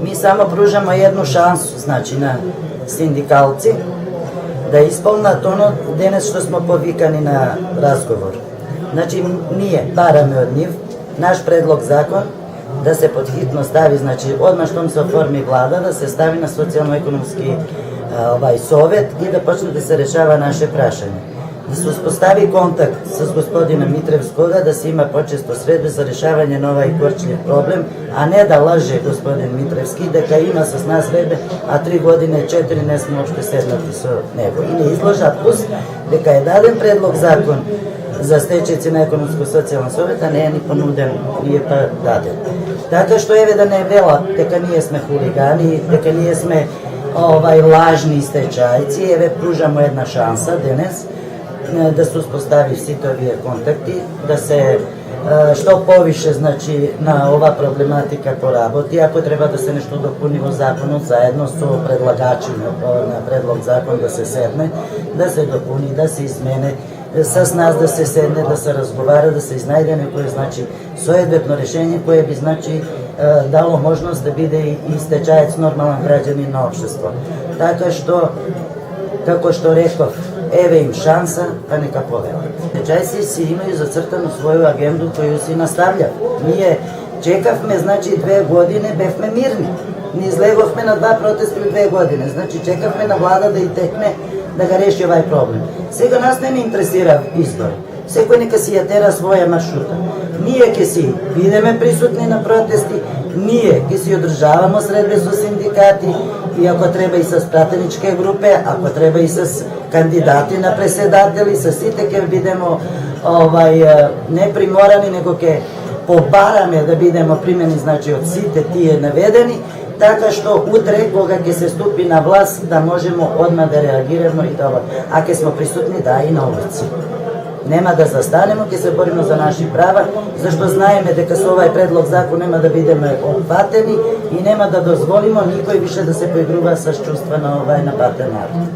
Mi samo pružamo jednu šansu, znači na sindikalci, da ispunat ono danas što smo povikani na razgovor. Znači nije parame od njiv, naš predlog zakon da se pod hitno stavi, znači odmah što se oformi vlada, da se stavi na socijalno-ekonomski sovet i da počne da se rešava naše prašanje. Da se uspostavi kontakt sa gospodinom Mitrevskoga, da se ima počesto sredbe za rešavanje na ovaj gorčljiv problem, a ne da laže gospodin Mitrevski, da ka ima sa nas sredbe, a 3 godine, 4 ne smo uopšte sednati sa nego. I ne izloža plus, da ka je dalen predlog zakon za stečajci na ekonomsko-socijalna soveta, ne je ni ponuden, nije pa daden. Tako što je da ne vela, teka nije sme huligani, teka nije sme lažni stečajci, pružamo jedna šansa danas, da se uspostavi sitovije kontakti, da se što poviše, znači, na ova problematika poraboti, ako treba da se nešto dopuni u zakonu, zajedno su predlagačima na predlog zakon da se sedne, da se dopuni, da se izmene, sa nas da se sedne, da se razgovara, da se iznajde neko je, znači, sojedvetno rešenje koje bi, znači, dalo možnost da bide i stečajac normalan građanin na opštestvo. Tako što, kako što rekao, eve im šansa, pa neka povela. Stečajci si imaju zacrtanu svoju agendu koju si nastavlja. Nije, čekav me, znači, 2 godine, bef me mirni. Ni izlegov me na 2 protesta u 2 godine. Znači, čekav me na vlada da i tekne, da ga reši ovaj problem. Сега nas ne interesira izbor. Всеки нека си ја тера своја маршрута. Ние ќе си бидеме присутни на протести, ние ќе си одржавамо средбе со синдикати и ако треба и с пратеничке групе, ако треба и с кандидати на преседатели, со сите ќе бидемо не приморани, него ќе побараме да бидемо примени, значи, од сите тие наведени, така што утре, кога ќе се ступи на власт, да можемо одма да реагираме и това. А ќе сме присутни, да, и на улици. Нема да застанемо, ќе се боримо за наши права, зашто знаеме дека со овај предлог закон нема да бидеме опфатени и нема да дозволимо никој више да се поигрува со чувства на овај напатен народ.